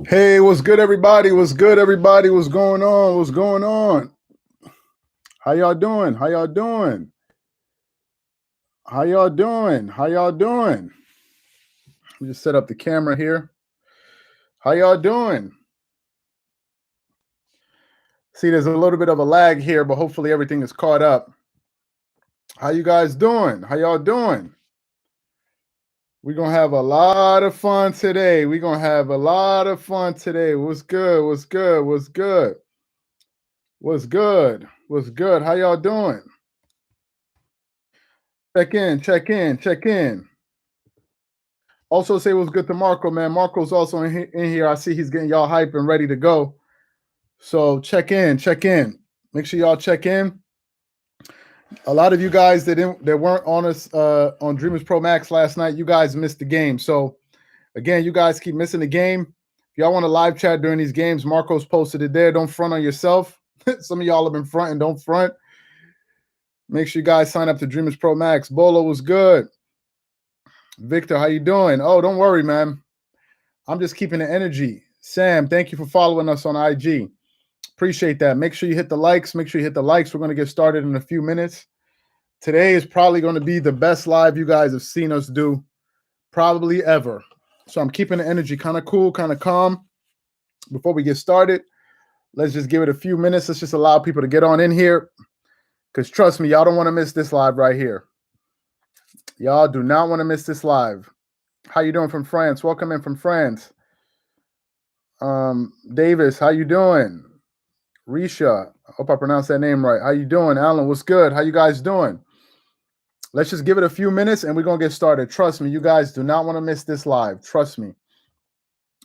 Hey, what's good, everybody? What's good, everybody? What's going on? What's going on? How y'all doing? How y'all doing? How y'all doing? How y'all doing? Let me just set up the camera here. How y'all doing? See, there's a little bit of a lag here, but hopefully everything is caught up. How you guys doing? How y'all doing? We're going to have a lot of fun today. We're going to have a lot of fun today. What's good? What's good? What's good? What's good? What's good? How y'all doing? Check in, check in, check in. Also say what's good to Marco, man. Marco's also in here. I see he's getting y'all hype and ready to go. So check in, check in. Make sure y'all check in. A lot of you guys that weren't on us on Dreamerspro Max last night, you guys missed the game. So again, you guys keep missing the game. If y'all want to live chat during these games, Marco's posted it there. Don't front on yourself. Some of y'all have been fronting. Don't front. Make sure you guys sign up to Dreamerspro Max. Bolo was good. Victor, how you doing? Oh, don't worry, man. I'm just keeping the energy. Sam, thank you for following us on IG. Appreciate that. Make sure you hit the likes. Make sure you hit the likes. We're going to get started in a few minutes. Today is probably going to be the best live you guys have seen us do probably ever. So I'm keeping the energy kind of cool, kind of calm. Before we get started, let's just give it a few minutes. Let's just allow people to get on in here. Because trust me, y'all don't want to miss this live right here. Y'all do not want to miss this live. How you doing from France? Welcome in from France. Davis, how you doing? Risha, I hope I pronounced that name right. How you doing? Alan, what's good? How you guys doing? Let's just give it a few minutes and we're going to get started. Trust me, you guys do not want to miss this live. Trust me.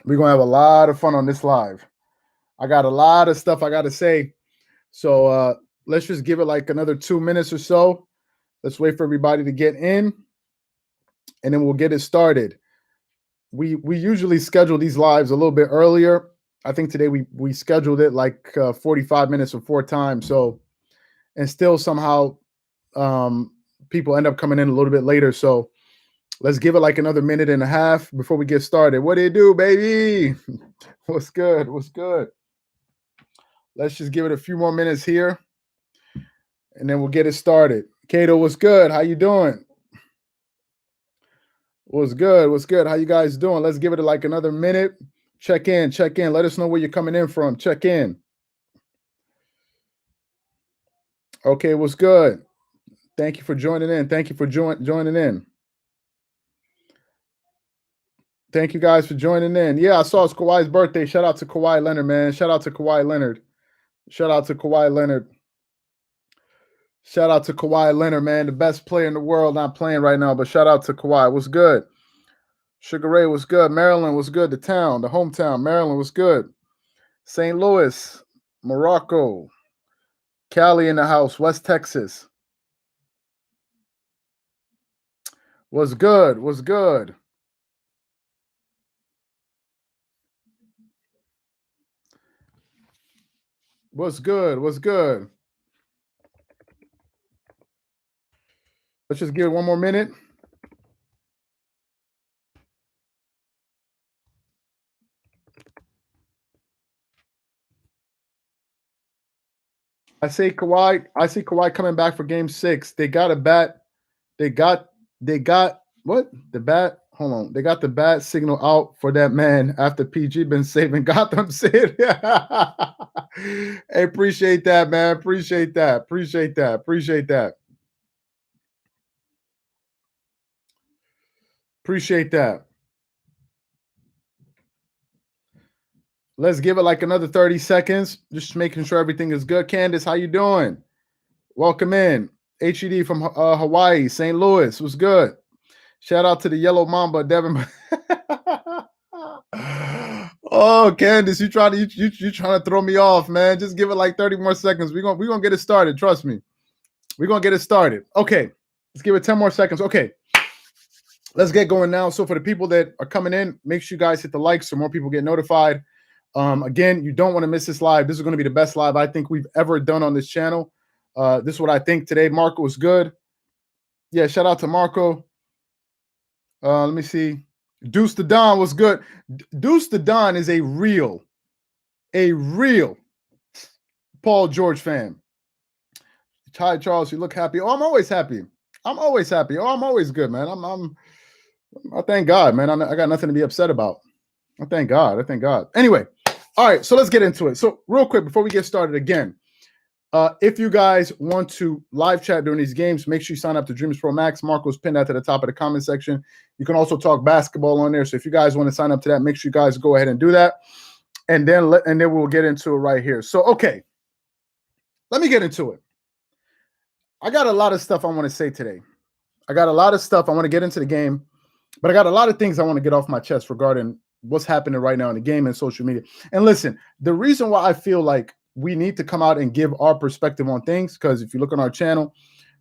We're going to have a lot of fun on this live. I got a lot of stuff I got to say. So let's just give it like another 2 minutes or so. Let's wait for everybody to get in and then we'll get it started. We usually schedule these lives a little bit earlier. I think today we scheduled it like 45 minutes before time. So, and still somehow people end up coming in a little bit later. So let's give it like another minute and a half before we get started. What do you do, baby? What's good? What's good? Let's just give it a few more minutes here and then we'll get it started. Kato, what's good? How you doing? What's good? What's good? How you guys doing? Let's give it like another minute. Check in, check in. Let us know where you're coming in from. Check in. Okay, what's good? Thank you for joining in. Thank you for joining in. Thank you guys for joining in. Yeah, I saw it's Kawhi's birthday. Shout out to Kawhi Leonard, man. Shout out to Kawhi Leonard. Shout out to Kawhi Leonard. Shout out to Kawhi Leonard, man. The best player in the world. Not playing right now, but shout out to Kawhi. What's good? Sugar Ray was good. Maryland was good. The town, the hometown. Maryland was good. St. Louis, Morocco. Cali in the house. West Texas. Was good. Was good. What's good? What's good? Let's just give it one more minute. I see Kawhi coming back for game 6. They got a bat. They got what? The bat. Hold on. They got the bat signal out for that man after PG been saving Gotham City. Hey, appreciate that, man. Appreciate that. Appreciate that. Appreciate that. Appreciate that. Let's give it like another 30 seconds. Just making sure everything is good. Candace, how you doing? Welcome in. HED from Hawaii, St. Louis. Was good. Shout out to the Yellow Mamba, Devin. Oh, Candace, you trying to throw me off, man. Just give it like 30 more seconds. We're gonna get it started. Trust me. We're gonna get it started. Okay. Let's give it 10 more seconds. Okay. Let's get going now. So for the people that are coming in, make sure you guys hit the likes so more people get notified. Again, you don't want to miss this live. This is going to be the best live I think we've ever done on this channel. This is what I think today. Marco was good. Yeah, shout out to Marco. Let me see. Deuce the Don was good. Deuce the Don is a real Paul George fan. Hi, Charles. You look happy. Oh, I'm always happy. I'm always happy. Oh, I'm always good, man. I thank God, man. I got nothing to be upset about. I thank God. I thank God. Anyway, all right. So let's get into it. So real quick before we get started again, if you guys want to live chat during these games, make sure you sign up to Dreamerspro Max. Marco's pinned that to the top of the comment section. You can also talk basketball on there. So if you guys want to sign up to that, make sure you guys go ahead and do that. And then we'll get into it right here. So, okay, let me get into it. I got a lot of stuff I want to say today. I got a lot of stuff. I want to get into the game, but I got a lot of things I want to get off my chest regarding what's happening right now in the game and social media. And listen, the reason why I feel like we need to come out and give our perspective on things, because if you look on our channel,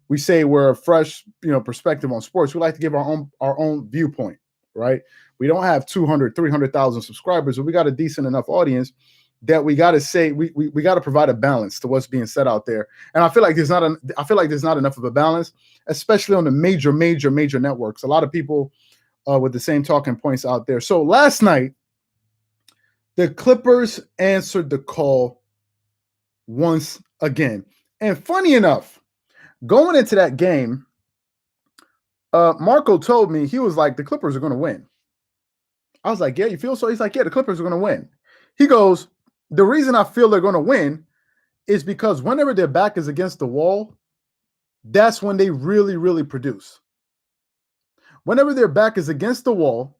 we say we're a fresh, perspective on sports. We like to give our own viewpoint, right? We don't have 200, 300,000 subscribers, but we got a decent enough audience that we got to say we got to provide a balance to what's being said out there. And I feel like there's not enough of a balance, especially on the major networks. A lot of people with the same talking points out there. So last night, the Clippers answered the call once again. And funny enough, going into that game, Marco told me, he was like, the Clippers are going to win. I was like, yeah, you feel so? He's like, yeah, the Clippers are going to win. He goes, the reason I feel they're going to win is because whenever their back is against the wall, that's when they really, really produce. Whenever their back is against the wall,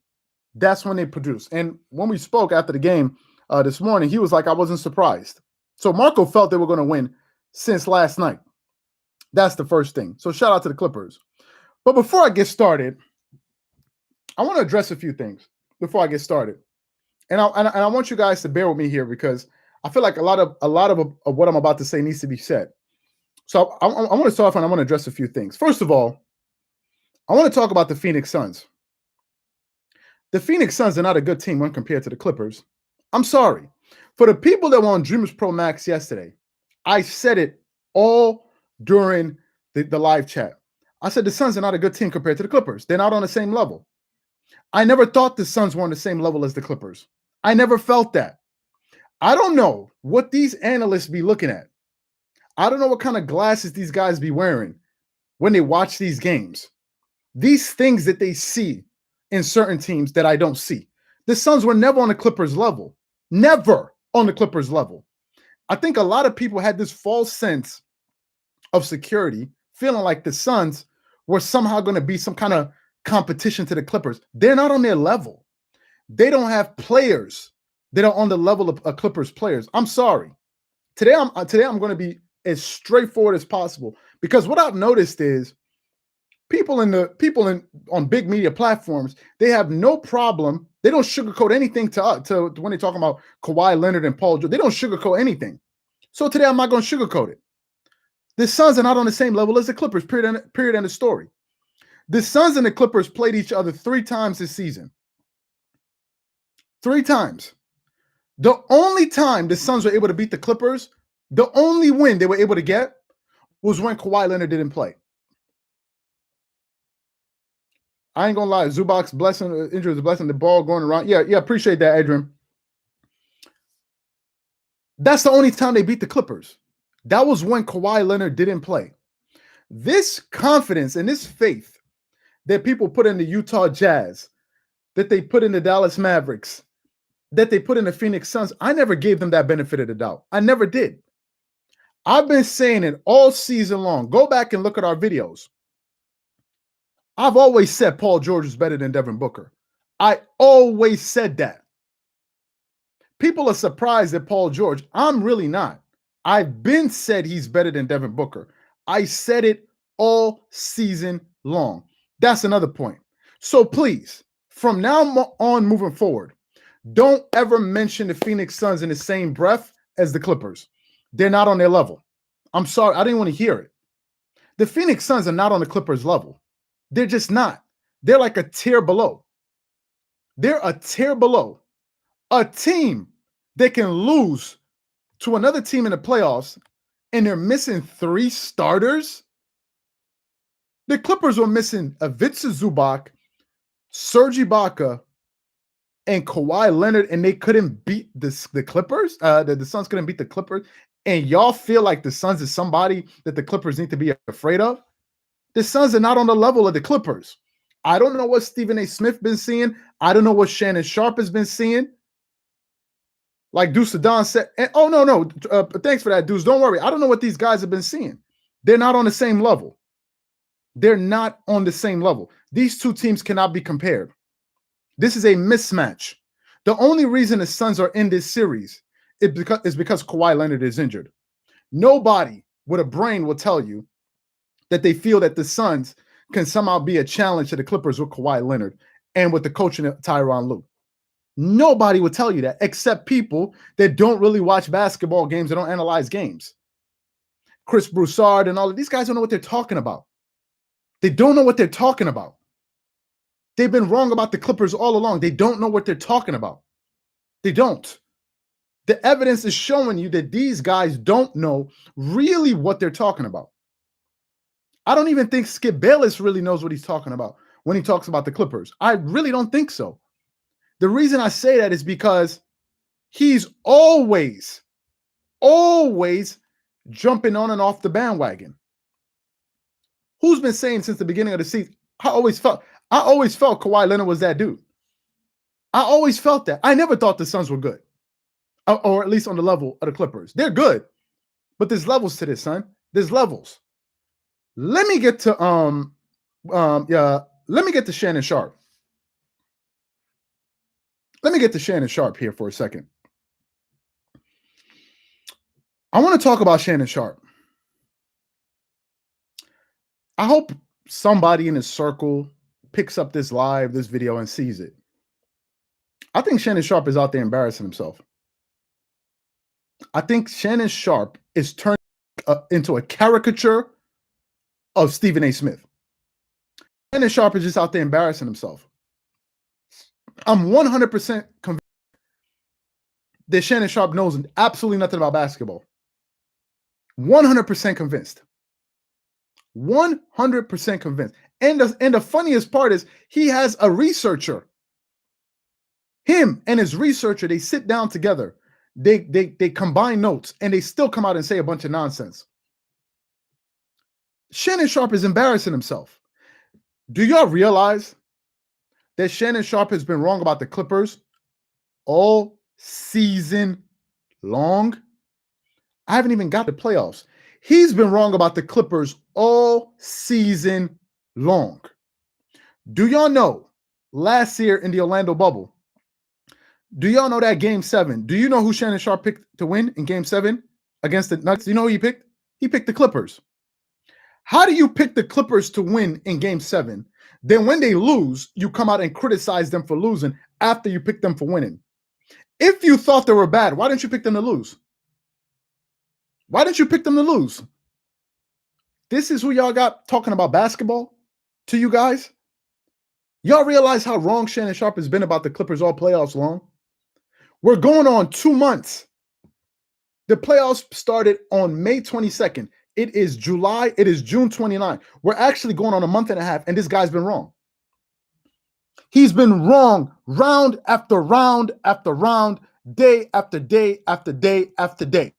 that's when they produce. And when we spoke after the game this morning, he was like, I wasn't surprised. So Marco felt they were going to win since last night. That's the first thing. So shout out to the Clippers. But before I get started, I want to address a few things before I get started. And I want you guys to bear with me here because I feel like a lot of what I'm about to say needs to be said. So I want to start off and I want to address a few things. First of all, I want to talk about the Phoenix Suns. The Phoenix Suns are not a good team when compared to the Clippers. I'm sorry. For the people that were on Dreamerspro Max yesterday, I said it all during the live chat. I said the Suns are not a good team compared to the Clippers. They're not on the same level. I never thought the Suns were on the same level as the Clippers. I never felt that. I don't know what these analysts be looking at. I don't know what kind of glasses these guys be wearing when they watch these games. These things that they see in certain teams that I don't see. The Suns were never on the Clippers level. Never on the Clippers level. I think a lot of people had this false sense of security, feeling like the Suns were somehow going to be some kind of competition to the Clippers. They're not on their level. They don't have players that are on the level of Clippers players. I'm sorry. Today I'm going to be as straightforward as possible because what I've noticed is people on big media platforms, they have no problem. They don't sugarcoat anything to when they're talking about Kawhi Leonard and Paul George. They don't sugarcoat anything. So today I'm not going to sugarcoat it. The Suns are not on the same level as the Clippers, period, end of story. The Suns and the Clippers played each other 3 times this season. 3 times. The only time the Suns were able to beat the Clippers, the only win they were able to get was when Kawhi Leonard didn't play. I ain't gonna lie, Zubac's blessing, injury is a blessing, the ball going around. Yeah, appreciate that, Adrian. That's the only time they beat the Clippers. That was when Kawhi Leonard didn't play. This confidence and this faith that people put in the Utah Jazz, that they put in the Dallas Mavericks, that they put in the Phoenix Suns, I never gave them that benefit of the doubt. I never did. I've been saying it all season long. Go back and look at our videos. I've always said Paul George is better than Devin Booker. I always said that. People are surprised at Paul George. I'm really not. I've been said he's better than Devin Booker. I said it all season long. That's another point. So please, from now on moving forward, don't ever mention the Phoenix Suns in the same breath as the Clippers. They're not on their level. I'm sorry. I didn't want to hear it. The Phoenix Suns are not on the Clippers level. They're just not. They're like a tier below. They're a tier below. A team that can lose to another team in the playoffs and they're missing 3 starters. The Clippers were missing Ivica Zubac, Serge Ibaka, and Kawhi Leonard, and they couldn't beat the Clippers. The Suns couldn't beat the Clippers, and y'all feel like the Suns is somebody that the Clippers need to be afraid of. The Suns are not on the level of the Clippers. I don't know what Stephen A. Smith been seeing. I don't know what Shannon Sharpe has been seeing. Like Deuce Don said, and, oh, no. Thanks for that, Deuce. Don't worry. I don't know what these guys have been seeing. They're not on the same level. They're not on the same level. These two teams cannot be compared. This is a mismatch. The only reason the Suns are in this series is because Kawhi Leonard is injured. Nobody with a brain will tell you that they feel that the Suns can somehow be a challenge to the Clippers with Kawhi Leonard and with the coaching of Tyronn Lue. Nobody would tell you that except people that don't really watch basketball games, that don't analyze games. Chris Broussard and all of these guys don't know what they're talking about. They don't know what they're talking about. They've been wrong about the Clippers all along. They don't know what they're talking about. They don't. The evidence is showing you that these guys don't know really what they're talking about. I don't even think Skip Bayless really knows what he's talking about when he talks about the Clippers. I really don't think so. The reason I say that is because he's always jumping on and off the bandwagon. Who's been saying since the beginning of the season? I always felt Kawhi Leonard was that dude. I always felt that. I never thought the Suns were good, or at least on the level of the Clippers. They're good, but there's levels to this, son. There's levels. Let me get to Shannon Sharpe. Let me get to Shannon Sharpe here for a second. I want to talk about Shannon Sharpe. I hope somebody in his circle picks up this video and sees it. I think Shannon Sharpe is out there embarrassing himself. I think Shannon Sharpe is turning into a caricature of Stephen A. Smith. Shannon Sharpe is just out there embarrassing himself. I'm 100% convinced that Shannon Sharpe knows absolutely nothing about basketball. 100% convinced. 100% convinced. And the funniest part is he has a researcher. Him and his researcher, they sit down together. They combine notes and they still come out and say a bunch of nonsense. Shannon Sharpe is embarrassing himself. Do y'all realize that Shannon Sharpe has been wrong about the Clippers all season long? I haven't even got the playoffs. He's been wrong about the Clippers all season long. Do y'all know last year in the Orlando bubble, do y'all know that game 7? Do you know who Shannon Sharpe picked to win in game 7 against the Nuggets? Do you know who he picked? He picked the Clippers. How do you pick the Clippers to win in game 7? Then when they lose, you come out and criticize them for losing after you pick them for winning. If you thought they were bad, why didn't you pick them to lose? Why didn't you pick them to lose? This is who y'all got talking about basketball to you guys? Y'all realize how wrong Shannon Sharpe has been about the Clippers all playoffs long? We're going on 2 months. The playoffs started on May 22nd. It is June 29th. We're actually going on a month and a half, and this guy's been wrong. He's been wrong round after round after round, day after day after day after day.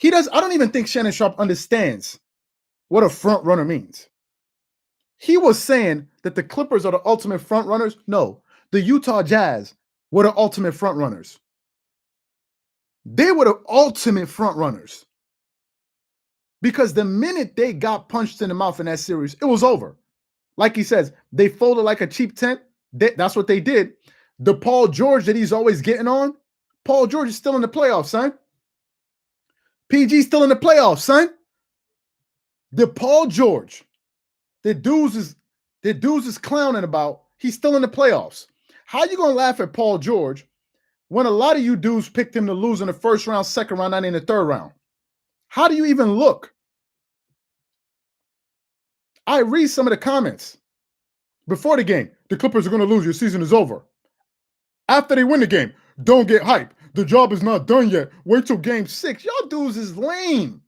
I don't even think Shannon Sharpe understands what a front runner means. He was saying that the Clippers are the ultimate front runners. No, the Utah Jazz were the ultimate front runners. They were the ultimate front runners. Because the minute they got punched in the mouth in that series, it was over. Like he says, they folded like a cheap tent. That's what they did. The Paul George that he's always getting on, Paul George is still in the playoffs, son. PG's still in the playoffs, son. The Paul George, the dudes is clowning about, he's still in the playoffs. How you gonna laugh at Paul George when a lot of you dudes picked him to lose in the first round, second round, not in the third round? How do you even look? I read some of the comments before the game. The Clippers are going to lose. Your season is over. After they win the game, don't get hype. The job is not done yet. Wait till game 6. Y'all dudes is lame.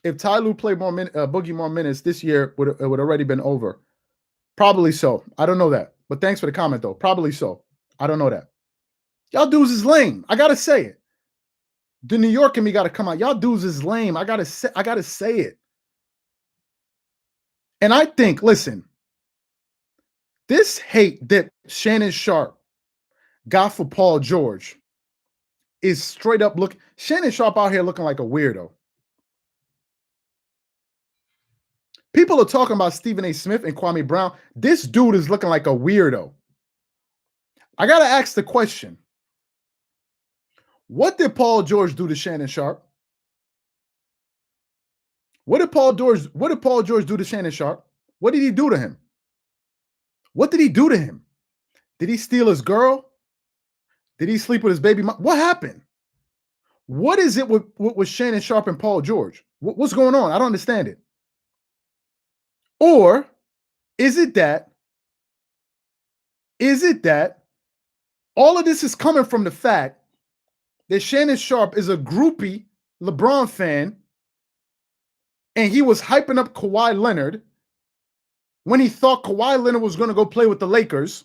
if Ty Lue played Boogie more minutes this year, it would already been over. Probably so. I don't know that. But thanks for the comment, though. Probably so. I don't know that. Y'all dudes is lame. I gotta say it. The New York in me gotta come out. Y'all dudes is lame. I gotta say it. And I think, listen, this hate that Shannon Sharpe got for Paul George is straight up Shannon Sharpe out here looking like a weirdo. People are talking about Stephen A. Smith and Kwame Brown. This dude is looking like a weirdo. I got to ask the question. What did Paul George do to Shannon Sharpe? What did Paul George do to Shannon Sharpe? What did he do to him? What did he do to him? Did he steal his girl? Did he sleep with his baby mom? What happened? What is it with Shannon Sharpe and Paul George? What's going on? I don't understand it. Or is it that all of this is coming from the fact that Shannon Sharpe is a groupie LeBron fan and he was hyping up Kawhi Leonard when he thought Kawhi Leonard was going to go play with the Lakers.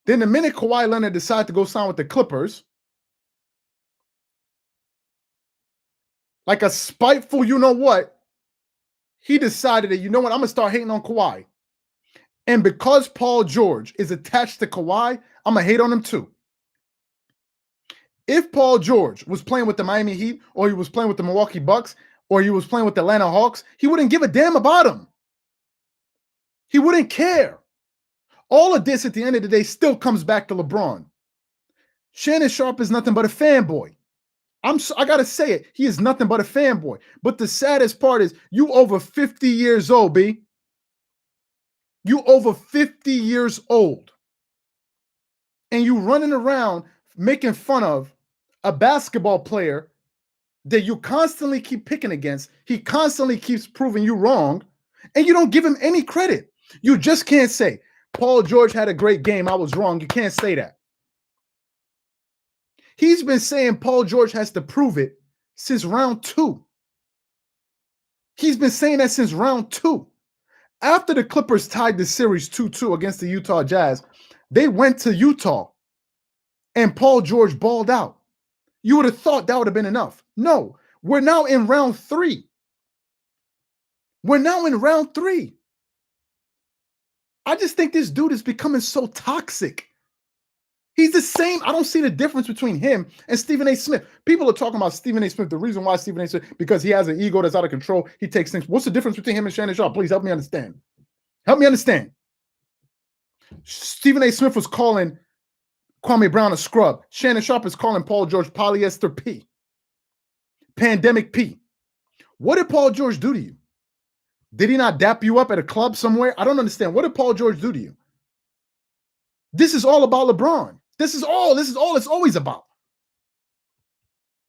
Then the minute Kawhi Leonard decided to go sign with the Clippers, like a spiteful you-know-what, he decided that, you know what, I'm going to start hating on Kawhi. And because Paul George is attached to Kawhi, I'm going to hate on him too. If Paul George was playing with the Miami Heat, or he was playing with the Milwaukee Bucks, or he was playing with the Atlanta Hawks, he wouldn't give a damn about him. He wouldn't care. All of this at the end of the day still comes back to LeBron. Shannon Sharpe is nothing but a fanboy. I got to say it. He is nothing but a fanboy. But the saddest part is you over 50 years old, B. You over 50 years old. And you running around making fun of a basketball player that you constantly keep picking against. He constantly keeps proving you wrong. And you don't give him any credit. You just can't say, Paul George had a great game. I was wrong. You can't say that. He's been saying Paul George has to prove it since round 2. He's been saying that since round 2. After the Clippers tied the series 2-2 against the Utah Jazz, they went to Utah and Paul George balled out. You would have thought that would have been enough. No, we're now in round 3. We're now in round 3. I just think this dude is becoming so toxic. He's the same. I don't see the difference between him and Stephen A. Smith. People are talking about Stephen A. Smith. The reason why Stephen A. Smith, because he has an ego that's out of control. He takes things. What's the difference between him and Shannon Sharpe? Please help me understand. Help me understand. Stephen A. Smith was calling Kwame Brown a scrub. Shannon Sharpe is calling Paul George polyester P. Pandemic P. What did Paul George do to you? Did he not dap you up at a club somewhere? I don't understand. What did Paul George do to you? This is all about LeBron. This is all it's always about.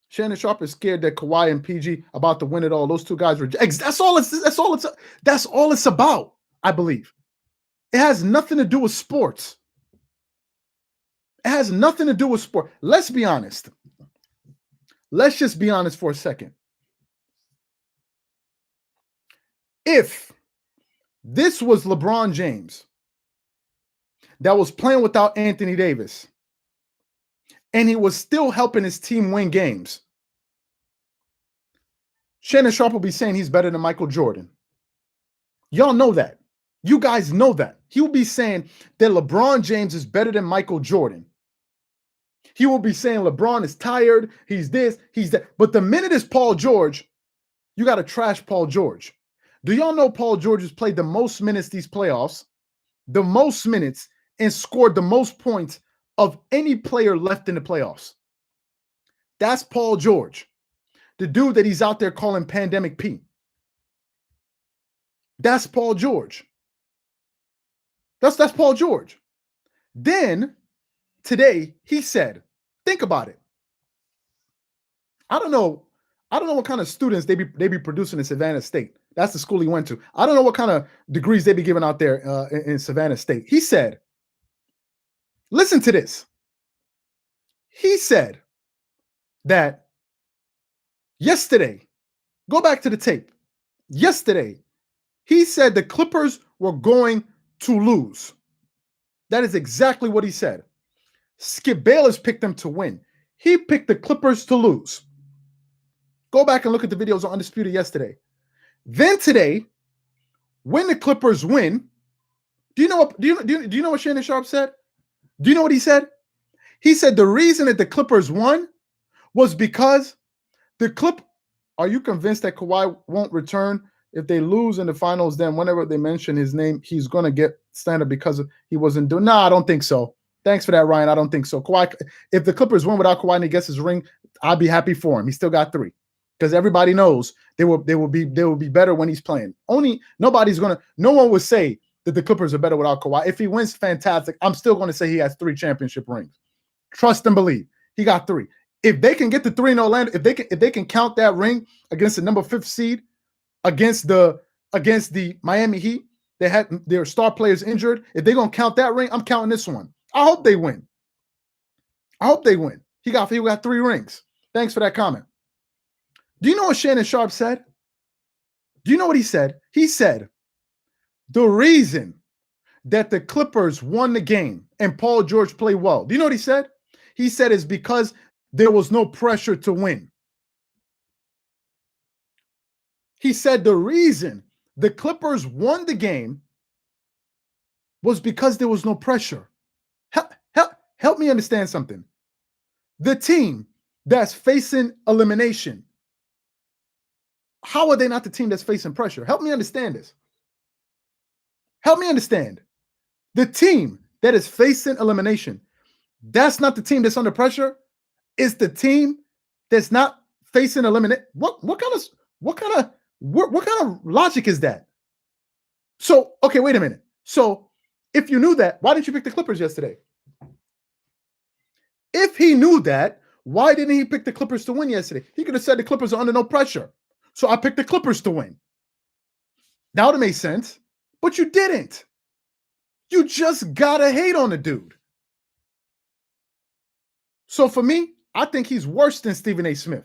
Shannon Sharpe is scared that Kawhi and PG about to win it all. Those two guys were. That's all it's about, I believe. It has nothing to do with sports. It has nothing to do with sport. Let's be honest. Let's just be honest for a second. If this was LeBron James that was playing without Anthony Davis, and he was still helping his team win games, Shannon Sharpe will be saying he's better than Michael Jordan. Y'all know that. You guys know that. He will be saying that LeBron James is better than Michael Jordan. He will be saying LeBron is tired, he's this, he's that. But the minute it's Paul George, you got to trash Paul George. Do y'all know Paul George has played the most minutes these playoffs, the most minutes, and scored the most points of any player left in the playoffs? That's Paul George, the dude that he's out there calling Pandemic P. That's Paul George. That's Paul George. Then today he said, think about it. I don't know what kind of students they be producing in Savannah State. That's the school he went to. I don't know what kind of degrees they be giving out there in Savannah State. He said, listen to this. He said that yesterday, Go back to the tape. Yesterday, he said the Clippers were going to lose. That is exactly what he said. Skip Bayless picked them to win. He picked the Clippers to lose. Go back and look at the videos on Undisputed yesterday. Then today, when the Clippers win, do you know what Shannon Sharpe said? Do you know what he said? He said the reason that the Clippers won was because are you convinced that Kawhi won't return? If they lose in the finals, then whenever they mention his name, he's going to get stand up because he wasn't doing. No, I don't think so. Thanks for that, Ryan. I don't think so. Kawhi, if the Clippers win without Kawhi and he gets his ring, I'll be happy for him. He still got 3 because everybody knows they will be better when he's playing. No one would say that the Clippers are better without Kawhi. If he wins, fantastic. I'm still going to say he has 3 championship rings. Trust and believe. He got 3. If they can get the 3 in Orlando, if they can count that ring against the number 5th seed, against the Miami Heat, they had their star players injured. If they're gonna count that ring, I'm counting this one. I hope they win. He got 3 rings. Thanks for that comment. Do you know what Shannon Sharpe said? Do you know what he said? He said the reason that the Clippers won the game and Paul George played well. Do you know what he said? He said it's because there was no pressure to win. He said the reason the Clippers won the game was because there was no pressure. Help me understand something. The team that's facing elimination, how are they not the team that's facing pressure? Help me understand this. Help me understand. The team that is facing elimination, that's not the team that's under pressure. It's the team that's not facing elimination. What kind of logic is that? So, okay, wait a minute. So, if you knew that, why didn't you pick the Clippers yesterday? If he knew that, why didn't he pick the Clippers to win yesterday? He could have said the Clippers are under no pressure. So I picked the Clippers to win. That would have made sense, but you didn't. You just gotta hate on the dude. So for me, I think he's worse than Stephen A. Smith.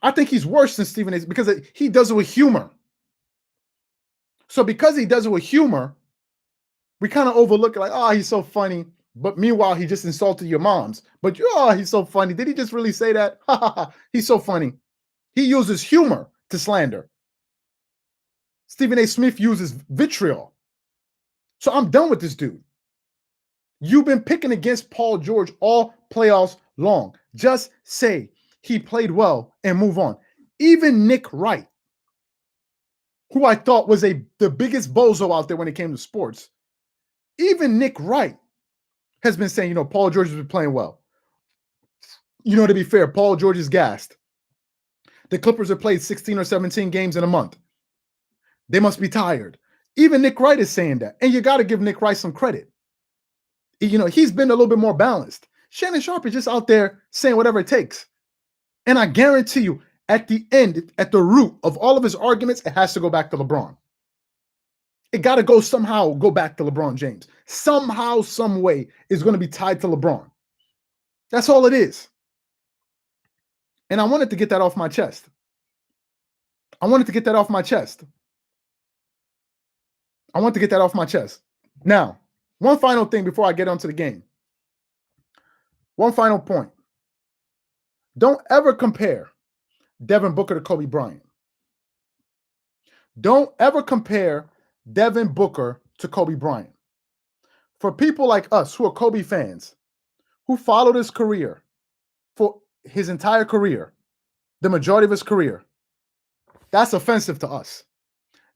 I think he's worse than Stephen A. because he does it with humor. So because he does it with humor, we kind of overlook it like, oh, he's so funny. But meanwhile, he just insulted your moms. But he's so funny. Did he just really say that? He's so funny. He uses humor to slander. Stephen A. Smith uses vitriol. So I'm done with this dude. You've been picking against Paul George all playoffs long. Just say he played well and move on. Even Nick Wright, who I thought was the biggest bozo out there when it came to sports, even Nick Wright has been saying, Paul George has been playing well. To be fair, Paul George is gassed. The Clippers have played 16 or 17 games in a month. They must be tired. Even Nick Wright is saying that. And you got to give Nick Wright some credit. He's been a little bit more balanced. Shannon Sharpe is just out there saying whatever it takes. And I guarantee you, at the end, at the root of all of his arguments, it has to go back to LeBron. It got to go back to LeBron James. Somehow, some way, it's going to be tied to LeBron. That's all it is. And I wanted to get that off my chest. Now, one final thing before I get onto the game. One final point. Don't ever compare Devin Booker to Kobe Bryant. Don't ever compare Devin Booker to Kobe Bryant. For people like us who are Kobe fans, who followed his career for his entire career, the majority of his career, that's offensive to us.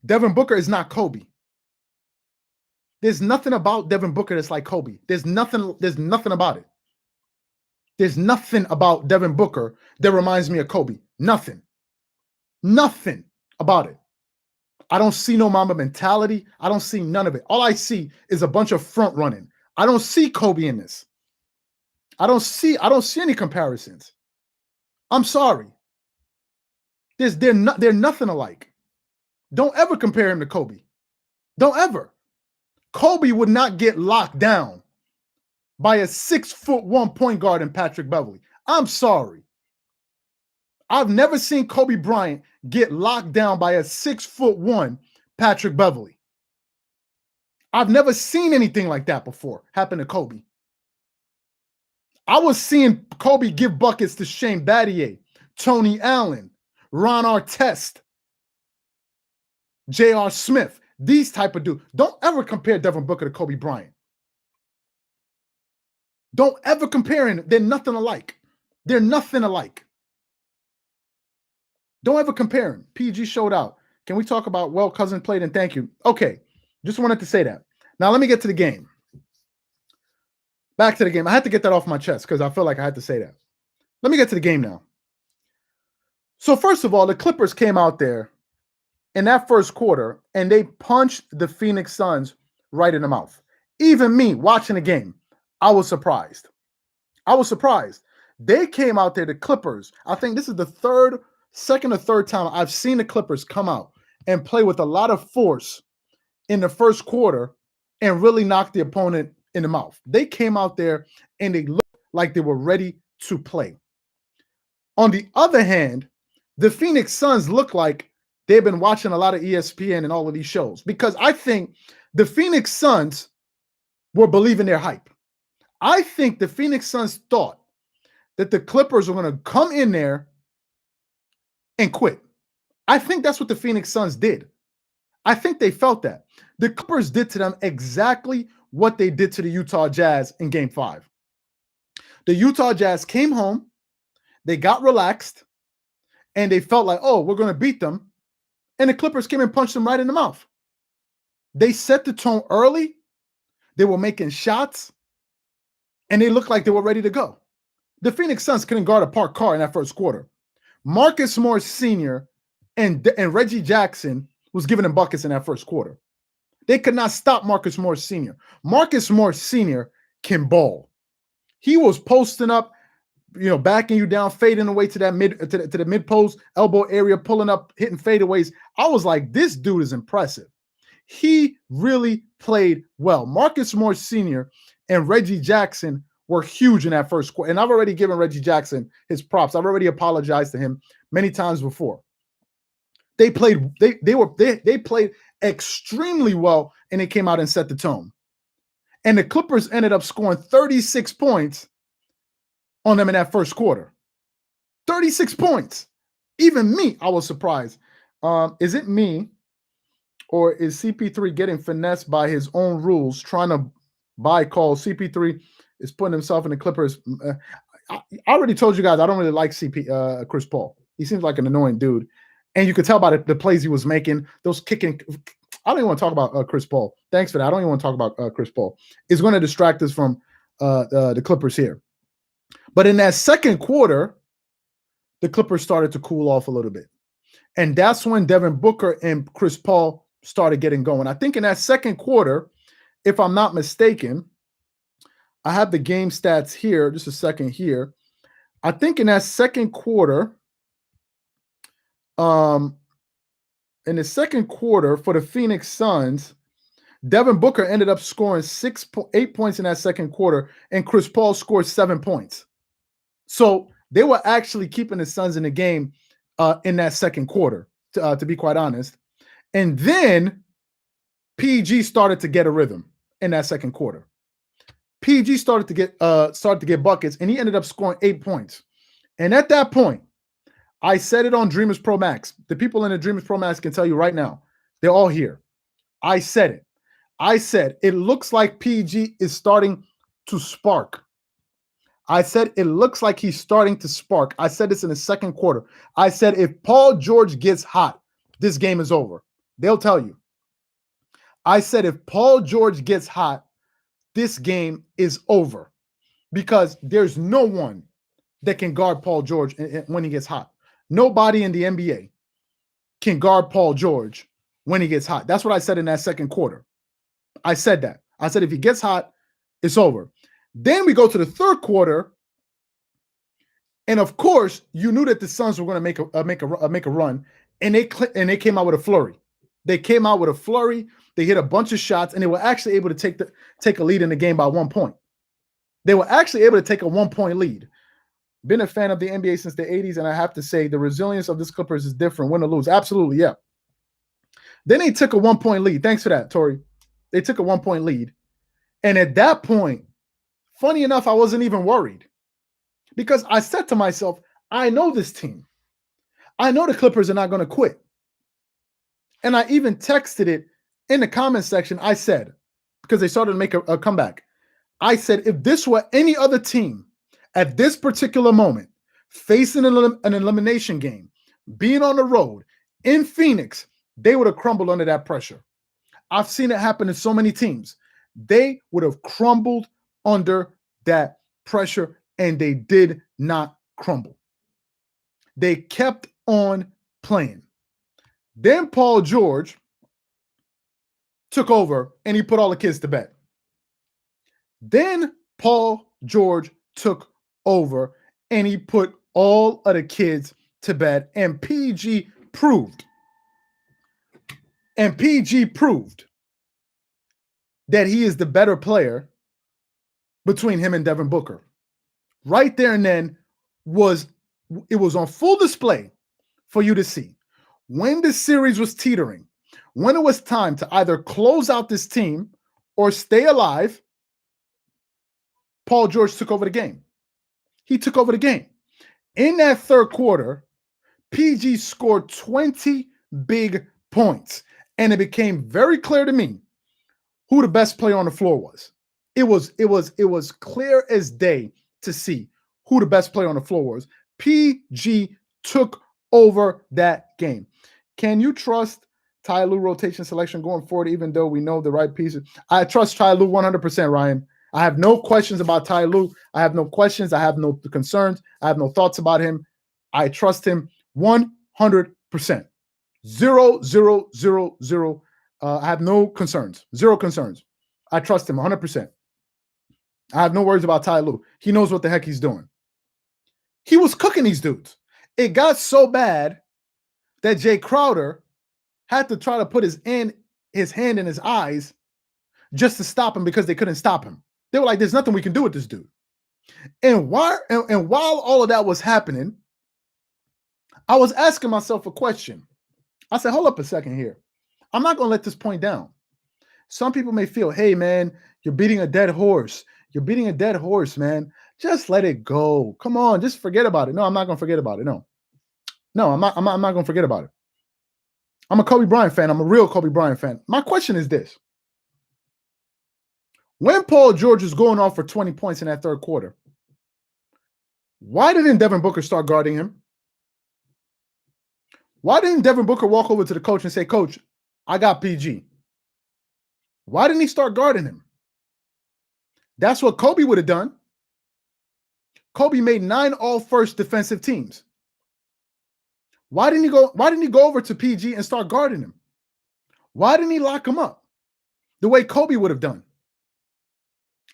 Devin Booker is not Kobe. There's nothing about Devin Booker that's like Kobe. There's nothing about it. There's nothing about Devin Booker that reminds me of Kobe. Nothing about it. I don't see no Mamba mentality. I don't see none of it. All I see is a bunch of front running. I don't see Kobe in this. I don't see any comparisons. I'm sorry. They're nothing alike. Don't ever compare him to Kobe. Don't ever. Kobe would not get locked down by a 6'1" point guard in Patrick Beverley. I'm sorry. I've never seen Kobe Bryant get locked down by a 6'1" Patrick Beverley. I've never seen anything like that before happen to Kobe. I was seeing Kobe give buckets to Shane Battier, Tony Allen, Ron Artest, J.R. Smith, these type of dudes. Don't ever compare Devin Booker to Kobe Bryant. Don't ever compare them. They're nothing alike. They're nothing alike. Don't ever compare them. PG showed out. Can we talk about, well, Cousins played and thank you? Okay, just wanted to say that. Now let me get to the game. Back to the game. I had to get that off my chest because I feel like I had to say that. Let me get to the game now. So first of all, the Clippers came out there in that first quarter and they punched the Phoenix Suns right in the mouth. Even me watching the game, I was surprised. I was surprised. They came out there, the Clippers. I think this is the second or third time I've seen the Clippers come out and play with a lot of force in the first quarter and really knock the opponent in the mouth. They came out there and they looked like they were ready to play. On the other hand, the Phoenix Suns look like they've been watching a lot of ESPN and all of these shows because I think the Phoenix Suns were believing their hype. I think the Phoenix Suns thought that the Clippers were going to come in there and quit. I think that's what the Phoenix Suns did. I think they felt that. The Clippers did to them exactly what they did to the Utah Jazz in Game 5. The Utah Jazz came home, they got relaxed, and they felt like, oh, we're going to beat them. And the Clippers came and punched them right in the mouth. They set the tone early. They were making shots, and they looked like they were ready to go. The Phoenix Suns couldn't guard a parked car in that first quarter. Marcus Morris Sr. and Reggie Jackson was giving them buckets in that first quarter. They could not stop Marcus Morris Sr. Marcus Morris Sr. can ball. He was posting up, backing you down, fading away to that to the mid post elbow area, pulling up, hitting fadeaways. I was like, this dude is impressive. He really played well. Marcus Morris Sr. and Reggie Jackson were huge in that first quarter. And I've already given Reggie Jackson his props. I've already apologized to him many times before. They played extremely well, and they came out and set the tone. And the Clippers ended up scoring 36 points on them in that first quarter. 36 points. Even me, I was surprised. Is it me, or is CP3 getting finessed by his own rules, trying to buy calls? CP3 is putting himself in the Clippers. I already told you guys I don't really like Chris Paul. He seems like an annoying dude. And you could tell by the plays he was making, those kicking. I don't even want to talk about Chris Paul. Thanks for that. I don't even want to talk about Chris Paul. It's going to distract us from the Clippers here. But in that second quarter, the Clippers started to cool off a little bit. And that's when Devin Booker and Chris Paul started getting going. I think in that second quarter, if I'm not mistaken, I have the game stats here. Just a second here. I think in that second quarter, in the second quarter for the Phoenix Suns, Devin Booker ended up scoring 8 points in that second quarter, and Chris Paul scored 7 points. So they were actually keeping the Suns in the game in that second quarter, to be quite honest. And then PG started to get a rhythm in that second quarter. PG started to get buckets, and he ended up scoring 8 points. And at that point, I said it on Dreamerspro Max. The people in the Dreamerspro Max can tell you right now. They're all here. I said it. I said, it looks like PG is starting to spark. I said, it looks like he's starting to spark. I said this in the second quarter. I said, if Paul George gets hot, this game is over. They'll tell you. I said, if Paul George gets hot, this game is over because there's no one that can guard Paul George when he gets hot. Nobody in the NBA can guard Paul George when he gets hot. That's what I said in that second quarter. I said that. I said, if he gets hot, it's over. Then we go to the third quarter. And of course, you knew that the Suns were going to make a run, and they came out with a flurry. They came out with a flurry. They hit a bunch of shots, and they were actually able to take a lead in the game by 1 point. They were actually able to take a 1 point lead. Been a fan of the NBA since the 80s, and I have to say the resilience of this Clippers is different, win or lose. Absolutely, yeah. Then they took a 1-point lead. Thanks for that, Tori. They took a 1-point lead. And at that point, funny enough, I wasn't even worried because I said to myself, I know this team. I know the Clippers are not going to quit. And I even texted it in the comment section. I said, because they started to make a comeback, I said, if this were any other team at this particular moment, facing an elimination game, being on the road in Phoenix, they would have crumbled under that pressure. I've seen it happen in so many teams. They would have crumbled under that pressure, and they did not crumble. They kept on playing. Then Paul George took over, and he put all the kids to bed. Then Paul George took over, and he put all of the kids to bed, and PG proved. And PG proved that he is the better player between him and Devin Booker. Right there and then it was on full display for you to see. When the series was teetering, when it was time to either close out this team or stay alive, Paul George took over the game. He took over the game. In that third quarter, PG scored 20 big points, and it became very clear to me who the best player on the floor was. It was clear as day to see who the best player on the floor was. PG took over that game. Can you trust Tyronn Lue rotation selection going forward, even though we know the right pieces? I trust Tyronn Lue 100%, Ryan. I have no questions about Tyronn Lue. I have no questions. I have no concerns. I have no thoughts about him. I trust him 100%. Zero. I have no concerns. Zero concerns. I trust him 100%. I have no worries about Tyronn Lue. He knows what the heck he's doing. He was cooking these dudes. It got so bad that Jay Crowder had to try to put his hand in his eyes just to stop him because they couldn't stop him. They were like, there's nothing we can do with this dude. And while all of that was happening, I was asking myself a question. I said, hold up a second here. I'm not going to let this point down. Some people may feel, hey, man, you're beating a dead horse. You're beating a dead horse, man. Just let it go. Come on, just forget about it. No, I'm not going to forget about it. No, I'm not going to forget about it. I'm a Kobe Bryant fan. I'm a real Kobe Bryant fan. My question is this. When Paul George was going off for 20 points in that third quarter, why didn't Devin Booker start guarding him? Why didn't Devin Booker walk over to the coach and say, Coach, I got PG? Why didn't he start guarding him? That's what Kobe would have done. Kobe made 9 all-first defensive teams. Why didn't he go over to PG and start guarding him? Why didn't he lock him up the way Kobe would have done?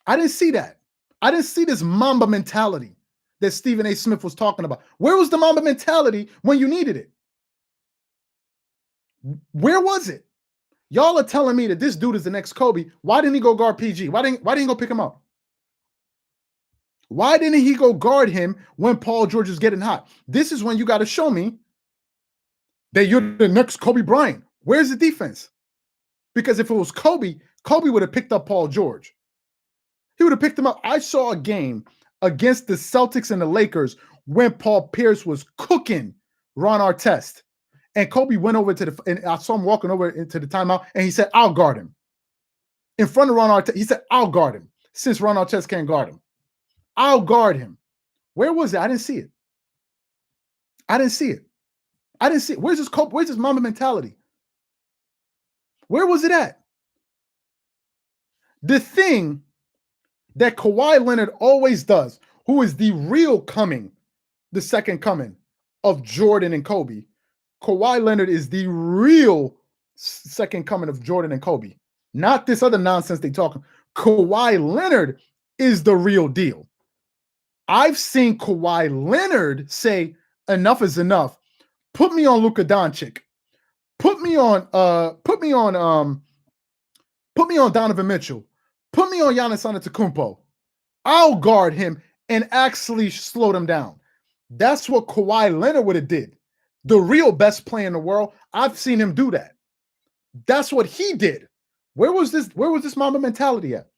I didn't see that. I didn't see this Mamba mentality that Stephen A. Smith was talking about. Where was the Mamba mentality when you needed it? Where was it? Y'all are telling me that this dude is the next Kobe. Why didn't he go guard PG? Why didn't he go pick him up? Why didn't he go guard him when Paul George is getting hot? This is when you got to show me that you're the next Kobe Bryant. Where's the defense? Because if it was Kobe, Kobe would have picked up Paul George. He would have picked him up. I saw a game against the Celtics and the Lakers when Paul Pierce was cooking Ron Artest. And Kobe went over and I saw him walking over into the timeout, and he said, I'll guard him. In front of Ron Artest, he said, I'll guard him, since Ron Artest can't guard him. I'll guard him. Where was it? I didn't see it. Where's this Kobe? Where's this Mamba mentality? Where was it at? The thing that Kawhi Leonard always does, who is the second coming of Jordan and Kobe. Kawhi Leonard is the real second coming of Jordan and Kobe. Not this other nonsense they talking. Kawhi Leonard is the real deal. I've seen Kawhi Leonard say, enough is enough. Put me on Luka Doncic. Put me on Donovan Mitchell. Put me on Giannis Antetokounmpo. I'll guard him and actually slowed them down. That's what Kawhi Leonard would have did. The real best player in the world. I've seen him do that. That's what he did. Where was this Mamba mentality at?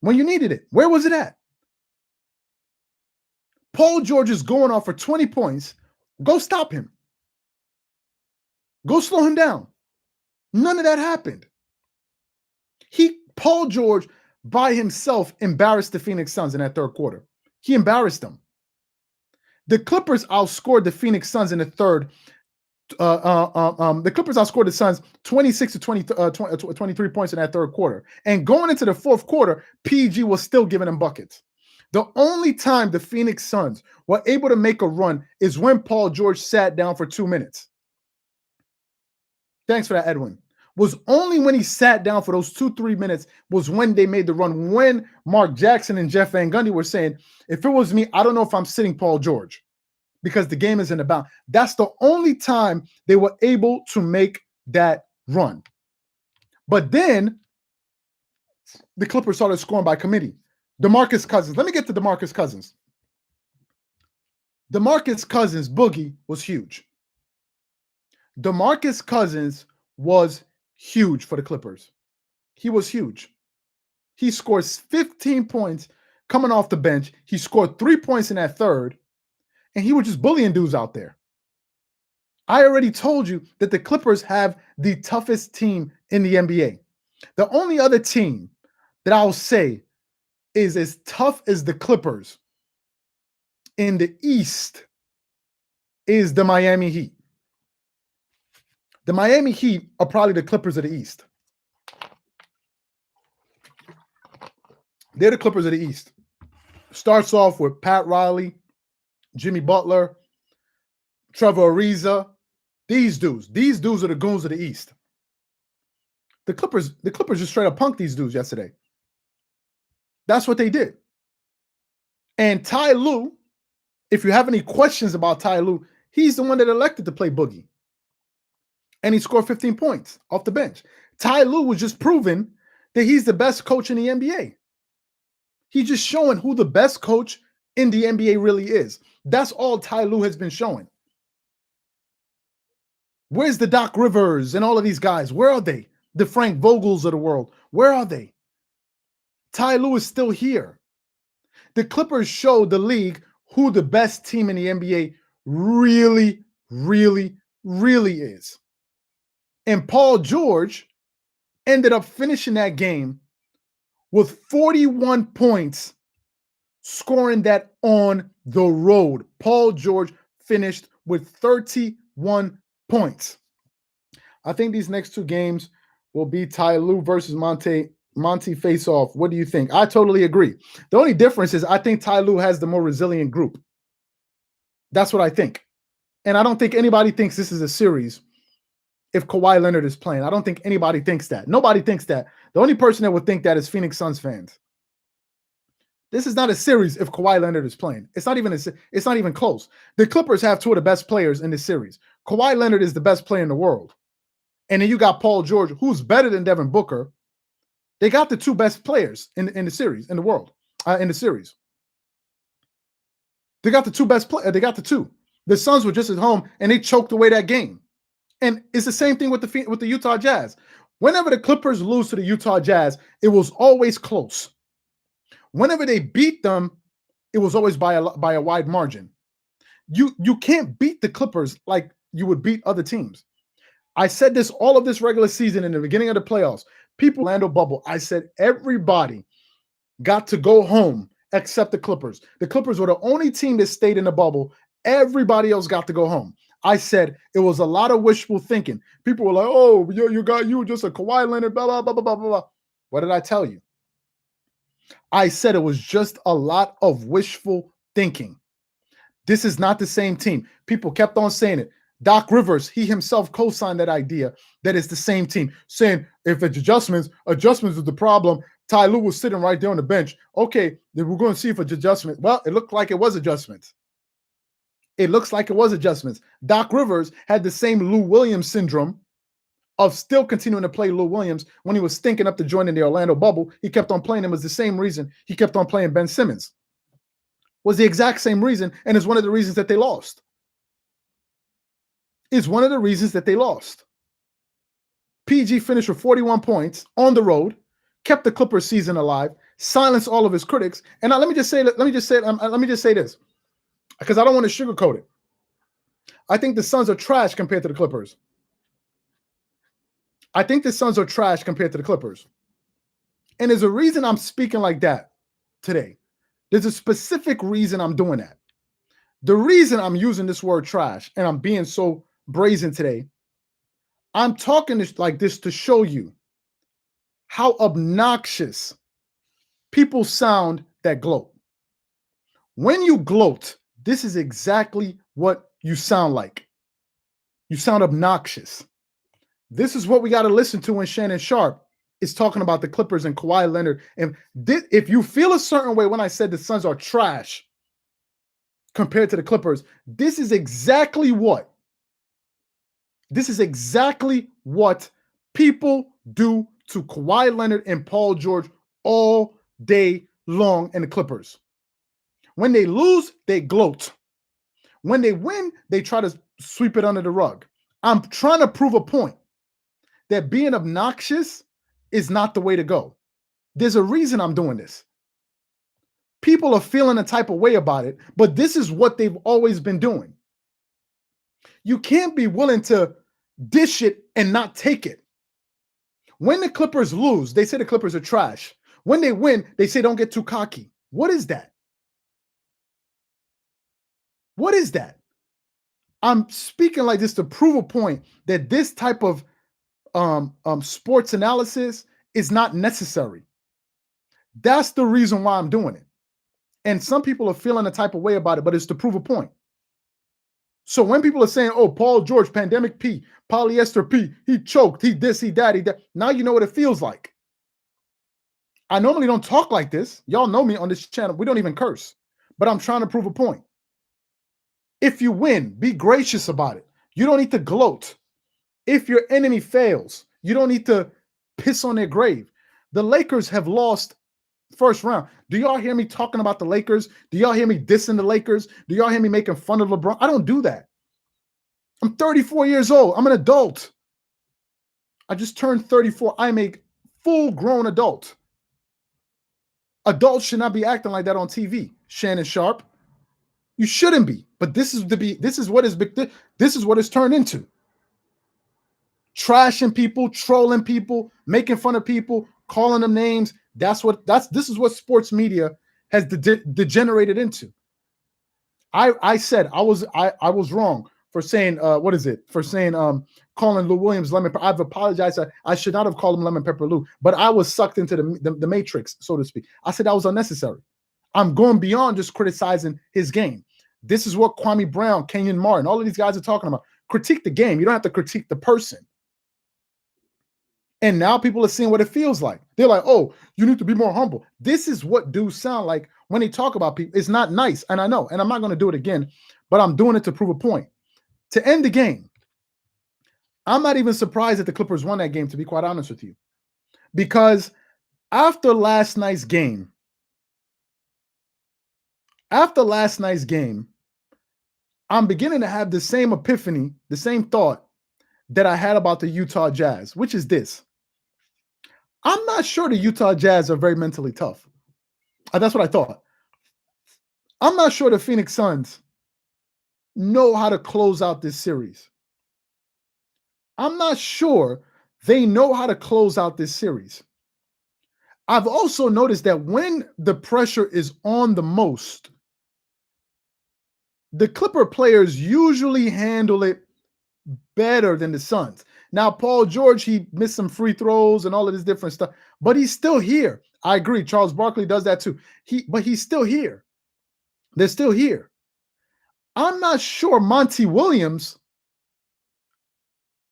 When you needed it, where was it at? Paul George is going off for 20 points. Go stop him. Go slow him down. None of that happened. Paul George by himself embarrassed the Phoenix Suns in that third quarter. He embarrassed them. The Clippers outscored the Phoenix Suns in the third. The Clippers outscored the Suns 26 to 23 points in that third quarter. And going into the fourth quarter, PG was still giving them buckets. The only time the Phoenix Suns were able to make a run is when Paul George sat down for 2 minutes. Thanks for that, Edwin. Was only when he sat down for those 2-3 minutes was when they made the run. When Mark Jackson and Jeff Van Gundy were saying, if it was me, I don't know if I'm sitting Paul George because the game isn't about. That's the only time they were able to make that run. But then the Clippers started scoring by committee. DeMarcus Cousins. Let me get to DeMarcus Cousins. DeMarcus Cousins' boogie was huge. DeMarcus Cousins was huge for the Clippers. He was huge. He scores 15 points coming off the bench. He scored 3 points in that third, and he was just bullying dudes out there. I already told you that the Clippers have the toughest team in the NBA. The only other team that I'll say is as tough as the Clippers in the East is the Miami Heat. The Miami Heat are probably the Clippers of the East. They're the Clippers of the East. Starts off with Pat Riley, Jimmy Butler, Trevor Ariza. These dudes are the goons of the East. The Clippers just straight up punked these dudes yesterday. That's what they did. And Ty Lue, if you have any questions about Ty Lue, he's the one that elected to play Boogie. And he scored 15 points off the bench. Ty Lue was just proving that he's the best coach in the NBA. He's just showing who the best coach in the NBA really is. That's all Ty Lue has been showing. Where's the Doc Rivers and all of these guys? Where are they? The Frank Vogels of the world. Where are they? Ty Lue is still here. The Clippers showed the league who the best team in the NBA really, really, really is. And Paul George ended up finishing that game with 41 points, scoring that on the road. Paul George finished with 31 points. I think these next two games will be Ty Lue versus Monty face-off. What do you think? I totally agree. The only difference is I think Ty Lue has the more resilient group. That's what I think. And I don't think anybody thinks this is a series if Kawhi Leonard is playing. I don't think anybody thinks that. Nobody thinks that. The only person that would think that is Phoenix Suns fans. This is not a series if Kawhi Leonard is playing. It's not even close. The Clippers have two of the best players in this series. Kawhi Leonard is the best player in the world. And then you got Paul George, who's better than Devin Booker. They got the two best players in the series, in the world, in the series. They got the two best players. They got the two. The Suns were just at home, and they choked away that game. And it's the same thing with the Utah Jazz. Whenever the Clippers lose to the Utah Jazz, it was always close. Whenever they beat them, it was always by a wide margin. You can't beat the Clippers like you would beat other teams. I said this all of this regular season in the beginning of the playoffs. People, Orlando bubble, I said everybody got to go home except the Clippers. The Clippers were the only team that stayed in the bubble. Everybody else got to go home. I said it was a lot of wishful thinking. People were like, oh, you were just a Kawhi Leonard, blah, blah, blah, blah, blah, blah. What did I tell you? I said it was just a lot of wishful thinking. This is not the same team. People kept on saying it. Doc Rivers, he himself co-signed that idea that it's the same team, saying if it's adjustments is the problem. Ty Lue was sitting right there on the bench. Okay, then we're going to see if it's adjustment. Well, it looked like it was adjustments. It looks like it was adjustments. Doc Rivers had the same Lou Williams syndrome of still continuing to play Lou Williams when he was stinking up the joint in the Orlando bubble. He kept on playing him. It was the same reason he kept on playing Ben Simmons. was the exact same reason, and is one of the reasons that they lost. Is one of the reasons that they lost. PG finished with 41 points on the road, kept the Clippers season alive, silenced all of his critics. And now let me just say this, because I don't want to sugarcoat it. I think the Suns are trash compared to the Clippers. And there's a reason I'm speaking like that today. There's a specific reason I'm doing that. The reason I'm using this word trash and I'm being so brazen today, I'm talking like this to show you how obnoxious people sound that gloat. When you gloat, this is exactly what you sound like. You sound obnoxious. This is what we got to listen to when Shannon Sharpe is talking about the Clippers and Kawhi Leonard. And if you feel a certain way when I said the Suns are trash compared to the Clippers, this is exactly what people do to Kawhi Leonard and Paul George all day long in the Clippers. When they lose, they gloat. When they win, they try to sweep it under the rug. I'm trying to prove a point that being obnoxious is not the way to go. There's a reason I'm doing this. People are feeling a type of way about it, but this is what they've always been doing. You can't be willing to dish it and not take it. When the Clippers lose, they say the Clippers are trash. When they win, they say don't get too cocky. What is that? What is that? I'm speaking like this to prove a point that this type of sports analysis is not necessary. That's the reason why I'm doing it. And some people are feeling a type of way about it, but it's to prove a point. So when people are saying, oh, Paul George, pandemic P, polyester P, he choked, he this, he that, he that. Now you know what it feels like. I normally don't talk like this. Y'all know me on this channel. We don't even curse. But I'm trying to prove a point. If you win, be gracious about it. You don't need to gloat. If your enemy fails, you don't need to piss on their grave. The Lakers have lost first round. Do y'all hear me talking about the Lakers? Do y'all hear me dissing the Lakers? Do y'all hear me making fun of LeBron? I don't do that. I'm 34 years old. I'm an adult. I just turned 34. I'm a full-grown adult. Adults should not be acting like that on TV. Shannon Sharpe. You shouldn't be. But this is what it's turned into. Trashing people, trolling people, making fun of people, calling them names. This is what sports media has degenerated into. I said I was wrong for saying calling Lou Williams lemon pepper. I've apologized. I should not have called him lemon pepper Lou, but I was sucked into the matrix, so to speak. I said that was unnecessary. I'm going beyond just criticizing his game. This is what Kwame Brown, Kenyon Martin, all of these guys are talking about. Critique the game. You don't have to critique the person. And now people are seeing what it feels like. They're like, oh, you need to be more humble. This is what dudes sound like when they talk about people. It's not nice. And I know, and I'm not going to do it again, but I'm doing it to prove a point. To end the game, I'm not even surprised that the Clippers won that game, to be quite honest with you. Because after last night's game, I'm beginning to have the same epiphany, the same thought that I had about the Utah Jazz, which is this. I'm not sure the Utah Jazz are very mentally tough. That's what I thought. I'm not sure the Phoenix Suns know how to close out this series. I'm not sure they know how to close out this series. I've also noticed that when the pressure is on the most, the Clipper players usually handle it better than the Suns. Now, Paul George, he missed some free throws and all of this different stuff, but he's still here. I agree. Charles Barkley does that too. But he's still here. They're still here. I'm not sure Monty Williams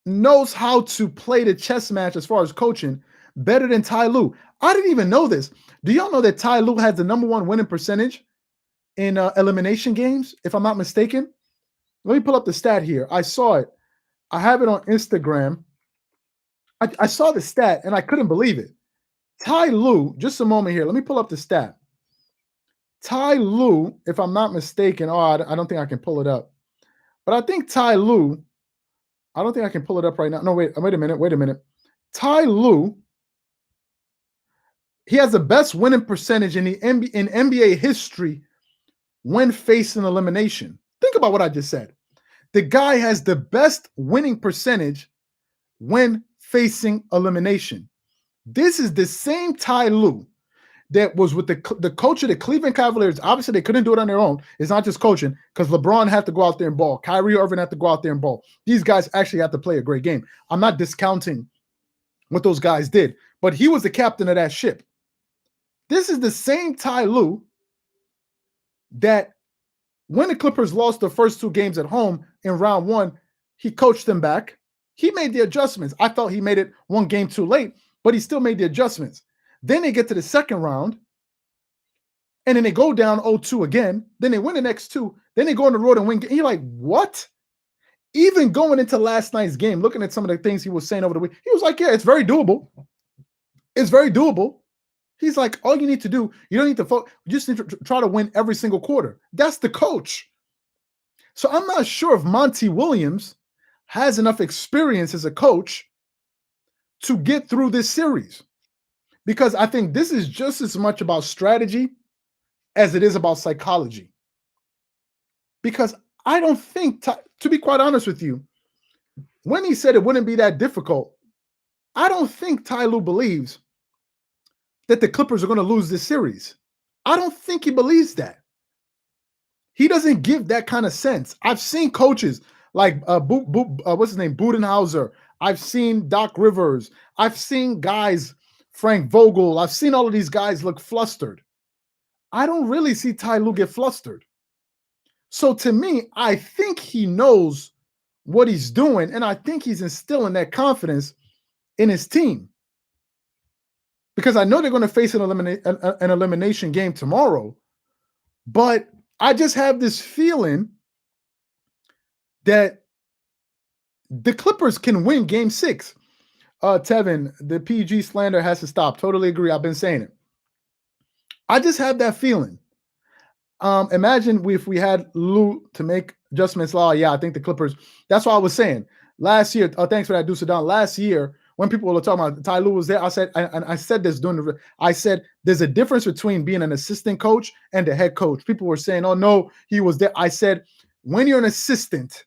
knows how to play the chess match as far as coaching better than Ty Lue. I didn't even know this. Do y'all know that Ty Lue has the #1 winning percentage in elimination games, if I'm not mistaken? Let me pull up the stat here. I saw it. I have it on Instagram. I saw the stat, and I couldn't believe it. Ty Lue, just a moment here. Let me pull up the stat. Ty Lue, if I'm not mistaken, I don't think I can pull it up. But I think Ty Lue, I don't think I can pull it up right now. No, wait a minute. Ty Lue, he has the best winning percentage in NBA history when facing elimination. Think about what I just said. The guy has the best winning percentage when facing elimination. This is the same Ty Lue that was with the coach of the Cleveland Cavaliers. Obviously, they couldn't do it on their own. It's not just coaching, because LeBron had to go out there and ball. Kyrie Irving had to go out there and ball. These guys actually had to play a great game. I'm not discounting what those guys did, but he was the captain of that ship. This is the same Ty Lue that when the Clippers lost the first 2 games at home in round 1, he coached them back. He made the adjustments. I thought he made it 1 game too late, but he still made the adjustments. Then they get to the second round, and then they go down 0-2 again. Then they win the next 2. Then they go on the road and win. And you're like, what? Even going into last night's game, looking at some of the things he was saying over the week, he was like, yeah, it's very doable. It's very doable. He's like, all you need to do, you don't need to focus. You just need to try to win every single quarter. That's the coach. So I'm not sure if Monty Williams has enough experience as a coach to get through this series, because I think this is just as much about strategy as it is about psychology. Because I don't think, to be quite honest with you, when he said it wouldn't be that difficult, I don't think Ty Lue believes that the Clippers are going to lose this series. I don't think he believes that. He doesn't give that kind of sense. I've seen coaches like what's his name, Budenholzer. I've seen Doc Rivers. I've seen guys, Frank Vogel. I've seen all of these guys look flustered. I don't really see Ty Lue get flustered. So to me, I think he knows what he's doing, and I think he's instilling that confidence in his team. Because I know they're going to face an elimination game tomorrow, but I just have this feeling that the Clippers can win Game 6. Tevin, the PG slander has to stop. Totally agree. I've been saying it. I just have that feeling. Imagine if we had Lue to make adjustments. Yeah, I think the Clippers. That's what I was saying last year. Thanks for that, Deuce Don. Last year, when people were talking about Ty Lue was there, I said this during I said there's a difference between being an assistant coach and the head coach. People were saying, oh no, he was there. I said, when you're an assistant,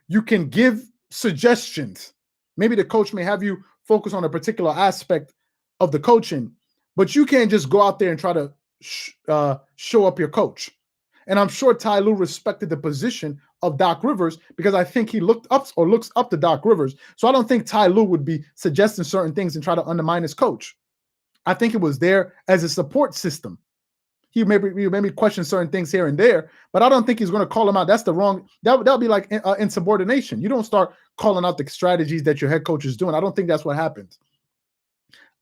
you can give suggestions. Maybe the coach may have you focus on a particular aspect of the coaching, but you can't just go out there and try to show up your coach. And I'm sure Ty Lue respected the position of Doc Rivers, because I think he looks up to Doc Rivers. So I don't think Ty Lue would be suggesting certain things and try to undermine his coach. I think it was there as a support system. He maybe question certain things here and there, but I don't think he's going to call him out. That's the wrong. That'll be like insubordination. You don't start calling out the strategies that your head coach is doing. I don't think that's what happens.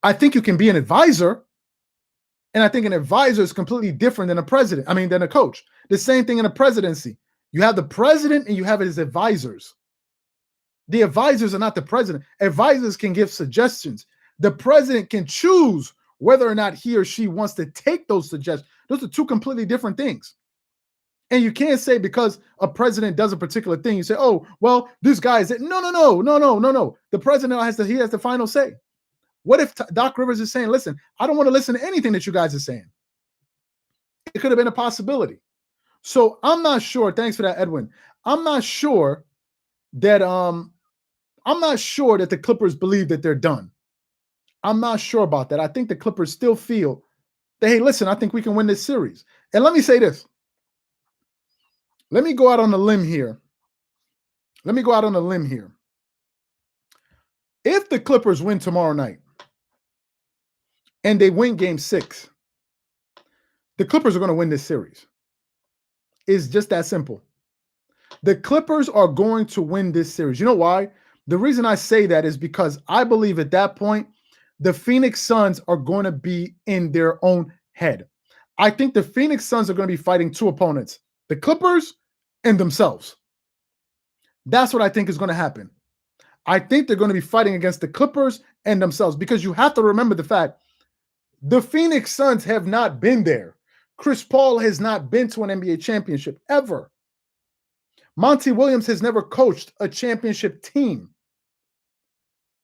I think you can be an advisor. And I think an advisor is completely different than than a coach. The same thing in a presidency. You have the president and you have his advisors. The advisors are not the president. Advisors can give suggestions. The president can choose whether or not he or she wants to take those suggestions. Those are 2 completely different things. And you can't say because a president does a particular thing, you say, oh, well, this guy is it. No. The president has the final say. What if Doc Rivers is saying, listen, I don't want to listen to anything that you guys are saying? It could have been a possibility. So I'm not sure. Thanks for that, Edwin. I'm not sure that the Clippers believe that they're done. I'm not sure about that. I think the Clippers still feel that, hey, listen, I think we can win this series. And let me say this. Let me go out on a limb here. If the Clippers win tomorrow night, and they win Game 6, the Clippers are going to win this series. It's just that simple. The Clippers are going to win this series. You know why? The reason I say that is because I believe at that point, the Phoenix Suns are going to be in their own head. I think the Phoenix Suns are going to be fighting 2 opponents, the Clippers and themselves. That's what I think is going to happen. I think they're going to be fighting against the Clippers and themselves, because you have to remember the fact the Phoenix Suns have not been there. Chris Paul has not been to an NBA championship ever. Monty Williams has never coached a championship team.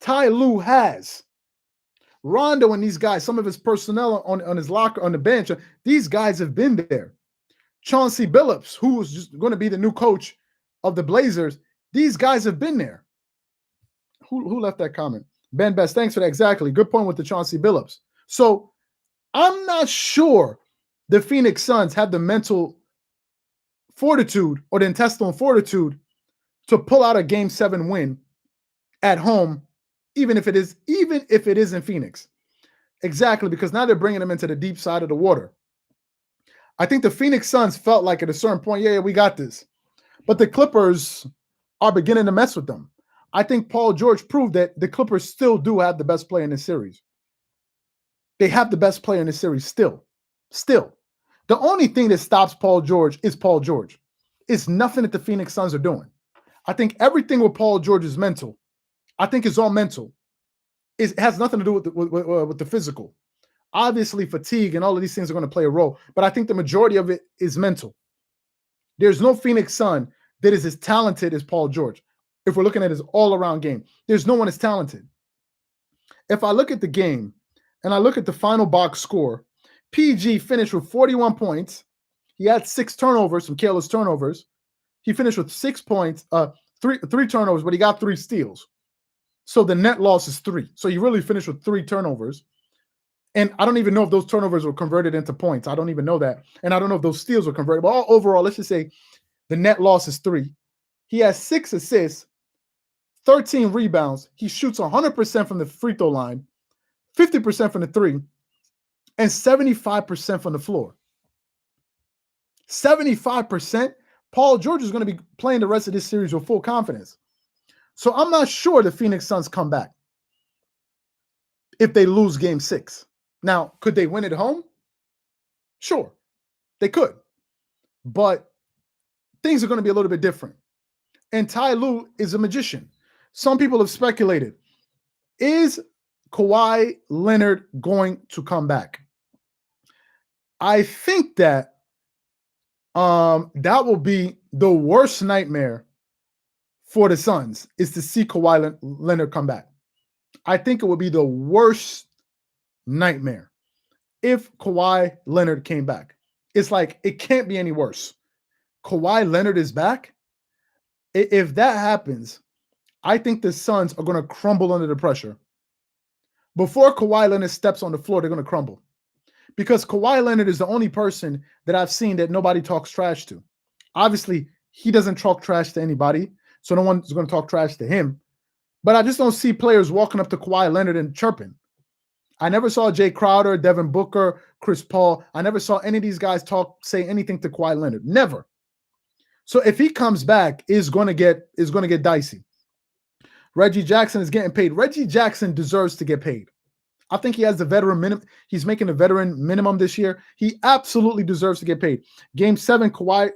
Tyronn Lue has. Rondo and these guys, some of his personnel on his locker, on the bench, these guys have been there. Chauncey Billups, who was just going to be the new coach of the Blazers, these guys have been there. Who left that comment? Ben Best, thanks for that. Exactly. Good point with the Chauncey Billups. So I'm not sure the Phoenix Suns have the mental fortitude or the intestinal fortitude to pull out a Game 7 win at home, even if it is in Phoenix. Exactly, because now they're bringing them into the deep side of the water. I think the Phoenix Suns felt like at a certain point, yeah, we got this. But the Clippers are beginning to mess with them. I think Paul George proved that the Clippers still do have the best player in this series. They have the best player in this series still. Still. The only thing that stops Paul George is Paul George. It's nothing that the Phoenix Suns are doing. I think everything with Paul George is mental. I think it's all mental. It has nothing to do with the physical. Obviously, fatigue and all of these things are going to play a role, but I think the majority of it is mental. There's no Phoenix Sun that is as talented as Paul George. If we're looking at his all-around game, there's no one as talented. If I look at the game and I look at the final box score, PG finished with 41 points. He had 6 turnovers, some careless turnovers. He finished with 6 points, three turnovers, but he got 3 steals. So the net loss is 3. So he really finished with 3 turnovers. And I don't even know if those turnovers were converted into points. I don't even know that. And I don't know if those steals were converted. But overall, let's just say the net loss is 3. He has 6 assists, 13 rebounds. He shoots 100% from the free throw line, 50% from the 3, and 75% from the floor. 75%. Paul George is going to be playing the rest of this series with full confidence. So I'm not sure the Phoenix Suns come back if they lose Game 6. Now, could they win at home? Sure, they could. But things are going to be a little bit different. And Tyronn Lue is a magician. Some people have speculated, is Kawhi Leonard going to come back? I think that that will be the worst nightmare for the Suns, is to see Kawhi Leonard come back. I think it would be the worst nightmare if Kawhi Leonard came back. It's like, it can't be any worse. Kawhi Leonard is back. If that happens, I think the Suns are going to crumble under the pressure. Before Kawhi Leonard steps on the floor, they're going to crumble. Because Kawhi Leonard is the only person that I've seen that nobody talks trash to. Obviously, he doesn't talk trash to anybody, so no one's going to talk trash to him. But I just don't see players walking up to Kawhi Leonard and chirping. I never saw Jay Crowder, Devin Booker, Chris Paul. I never saw any of these guys say anything to Kawhi Leonard. Never. So if he comes back, is going to get dicey. Reggie Jackson is getting paid. Reggie Jackson deserves to get paid. I think he has the veteran minimum. He's making the veteran minimum this year. He absolutely deserves to get paid. Game 7, Kawhi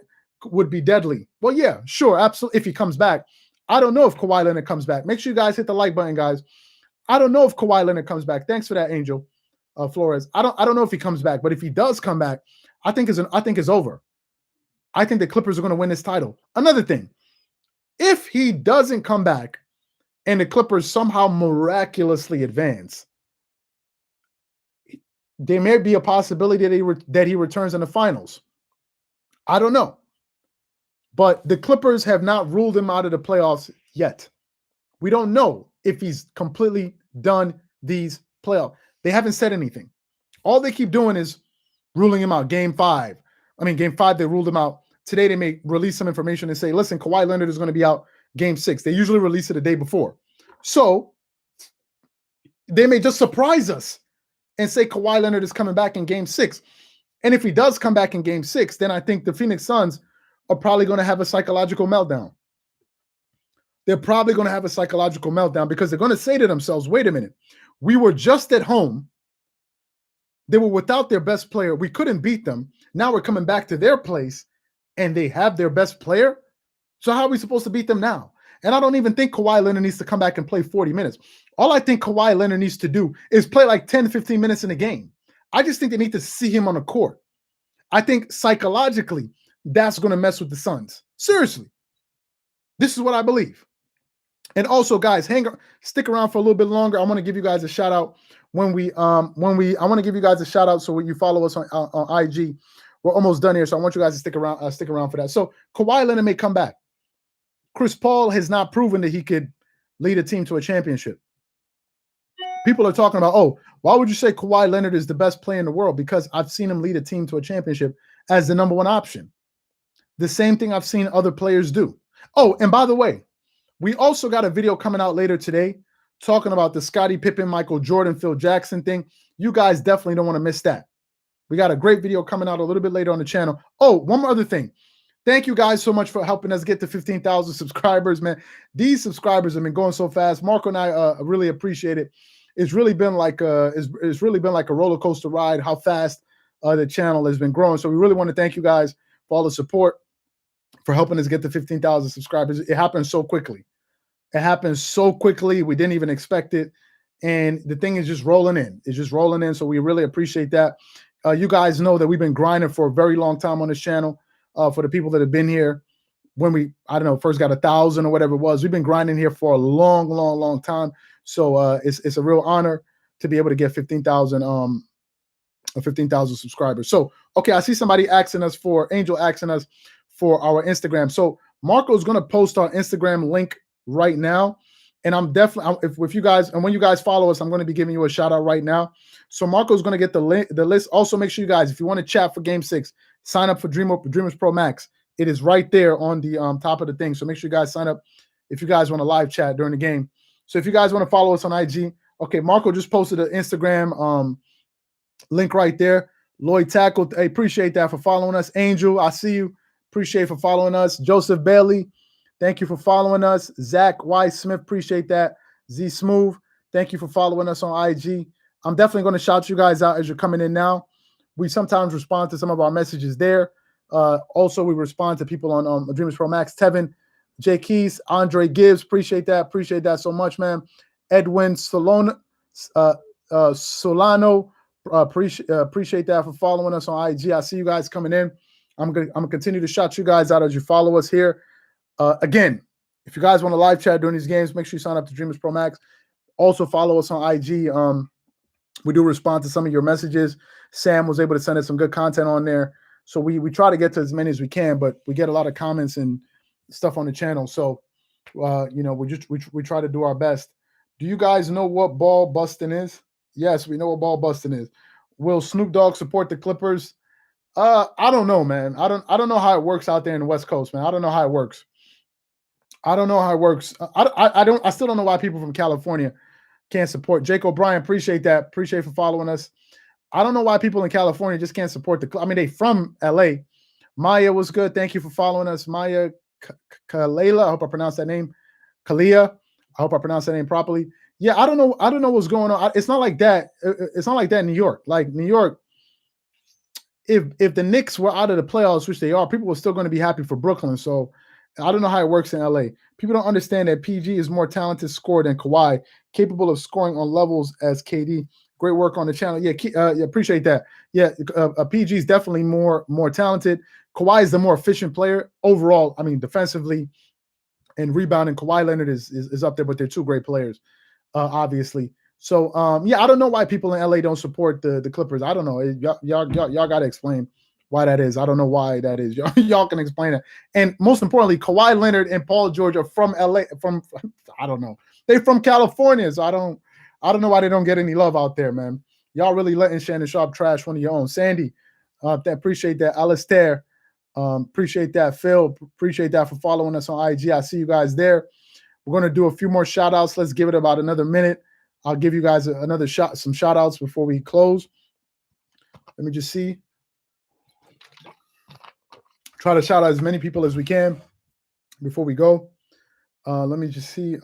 would be deadly. Well, yeah, sure, absolutely. If he comes back, I don't know if Kawhi Leonard comes back. Make sure you guys hit the like button, guys. I don't know if Kawhi Leonard comes back. Thanks for that, Angel Flores. I don't know if he comes back, but if he does come back, I think it's over. I think the Clippers are going to win this title. Another thing, if he doesn't come back and the Clippers somehow miraculously advance, there may be a possibility that he returns in the finals. I don't know. But the Clippers have not ruled him out of the playoffs yet. We don't know if he's completely done these playoffs. They haven't said anything. All they keep doing is ruling him out. Game 5, they ruled him out. Today, they may release some information and say, listen, Kawhi Leonard is going to be out Game 6. They usually release it the day before. So they may just surprise us and say Kawhi Leonard is coming back in Game 6. And if he does come back in Game 6, then I think the Phoenix Suns are probably going to have a psychological meltdown. They're probably going to have a psychological meltdown because they're going to say to themselves, wait a minute, we were just at home. They were without their best player. We couldn't beat them. Now we're coming back to their place and they have their best player. So how are we supposed to beat them now? And I don't even think Kawhi Leonard needs to come back and play 40 minutes. All I think Kawhi Leonard needs to do is play like 10 to 15 minutes in a game. I just think they need to see him on the court. I think psychologically that's going to mess with the Suns. Seriously. This is what I believe. And also, guys, stick around for a little bit longer. I want to give you guys a shout out I want to give you guys a shout out. So when you follow us on IG, we're almost done here. So I want you guys to stick around for that. So Kawhi Leonard may come back. Chris Paul has not proven that he could lead a team to a championship. People are talking about, oh, why would you say Kawhi Leonard is the best player in the world? Because I've seen him lead a team to a championship as the number one option. The same thing I've seen other players do. Oh, and by the way, we also got a video coming out later today talking about the Scottie Pippen, Michael Jordan, Phil Jackson thing. You guys definitely don't want to miss that. We got a great video coming out a little bit later on the channel. Oh, one more other thing. Thank you guys so much for helping us get to 15,000 subscribers, man. These subscribers have been going so fast. Marco and I really appreciate it. It's really been like a roller coaster ride how fast the channel has been growing. So we really want to thank you guys for all the support, for helping us get to 15,000 subscribers. It happened so quickly. It happened so quickly. We didn't even expect it. And the thing is just rolling in. It's just rolling in. So we really appreciate that. You guys know that we've been grinding for a very long time on this channel. For the people that have been here when we, I don't know, first got 1,000 or whatever it was. We've been grinding here for a long, long, long time. So it's a real honor to be able to get 15,000 subscribers. So, okay, I see somebody asking us Angel asking us for our Instagram. So Marco's going to post our Instagram link right now. And I'm definitely, if you guys, and when you guys follow us, I'm going to be giving you a shout out right now. So Marco's going to get the list. Also, make sure you guys, if you want to chat for Game 6, sign up for Dreamerspro Max. It is right there on the top of the thing. So make sure you guys sign up if you guys want to live chat during the game. So if you guys want to follow us on IG, okay, Marco just posted an Instagram link right there. Lloyd Tackle, hey, appreciate that for following us. Angel, I see you. Appreciate for following us. Joseph Bailey, thank you for following us. Zach Weiss Smith, appreciate that. Z Smooth, thank you for following us on IG. I'm definitely going to shout you guys out as you're coming in now. We sometimes respond to some of our messages there. Also, we respond to people on Dreamerspro Max. Tevin, Jay Keys, Andre Gibbs, appreciate that. Appreciate that so much, man. Edwin Solano, appreciate that for following us on IG. I see you guys coming in. I'm gonna continue to shout you guys out as you follow us here. Again, if you guys want to live chat during these games, make sure you sign up to Dreamerspro Max. Also follow us on IG. We do respond to some of your messages. Sam was able to send us some good content on there. So we try to get to as many as we can, but we get a lot of comments and stuff on the channel. So, you know, we try to do our best. Do you guys know what ball busting is? Yes, we know what ball busting is. Will Snoop Dogg support the Clippers? I don't know, man. I don't know how it works out there in the West Coast, man. I don't know how it works. I still don't know why people from California can't support. Jake O'Brien, appreciate that. Appreciate for following us. I don't know why people in California just can't support the club. I mean, they from LA. Maya was good. Thank you for following us. Maya Kalela. I hope I pronounced that name. Kalia. I hope I pronounced that name properly. Yeah, I don't know what's going on. It's not like that. It's not like that in New York. Like New York, if the Knicks were out of the playoffs, which they are, people were still going to be happy for Brooklyn. So I don't know how it works in LA. People don't understand that PG is more talented scorer than Kawhi, capable of scoring on levels as KD. Great work on the channel. Yeah, appreciate that. Yeah, PG is definitely more talented. Kawhi is the more efficient player overall. I mean, defensively and rebounding, Kawhi Leonard is up there, but they're two great players, obviously. So yeah, I don't know why people in LA don't support the Clippers. I don't know. Y'all got to explain why that is. I don't know why that is. Y'all can explain it. And most importantly, Kawhi Leonard and Paul George are from LA. I don't know. They're from California, so I don't know why they don't get any love out there, man. Y'all really letting Shannon Sharpe trash one of your own. Sandy, appreciate that. Alistair, appreciate that. Phil, appreciate that for following us on IG. I see you guys there. We're going to do a few more shout outs. Let's give it about another minute. I'll give you guys some shout outs before we close. Let me just see. Try to shout out as many people as we can before we go. Let me just see.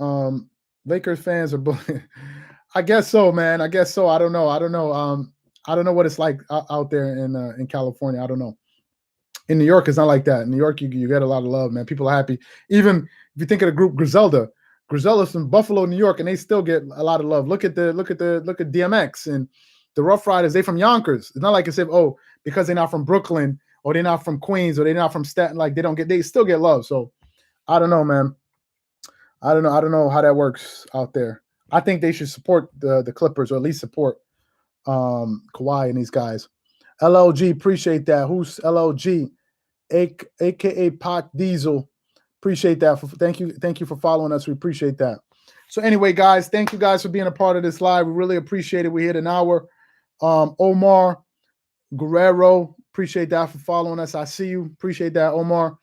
Lakers fans are I guess so, man. I guess so. I don't know. I don't know what it's like out there in California. I don't know. In New York, it's not like that. In New York, you get a lot of love, man. People are happy. Even if you think of the group Griselda's from Buffalo, New York, and they still get a lot of love. Look at DMX and The Rough Riders, they from Yonkers. It's not like it's if, oh, because they're not from Brooklyn or they're not from Queens or they're not from Staten, like they still get love. So I don't know, man. I don't know how that works out there. I think they should support the Clippers, or at least support Kawhi and these guys. LLG, appreciate that. Who's LLG? AKA Pot Diesel. Appreciate that. Thank you for following us. We appreciate that. So anyway, guys, thank you guys for being a part of this live. We really appreciate it. We hit an hour. Omar Guerrero, appreciate that for following us. I see you. Appreciate that, Omar.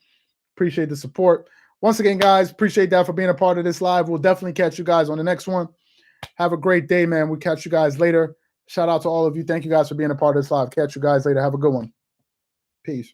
Appreciate the support. Once again, guys, appreciate that for being a part of this live. We'll definitely catch you guys on the next one. Have a great day, man. We'll catch you guys later. Shout out to all of you. Thank you guys for being a part of this live. Catch you guys later. Have a good one. Peace.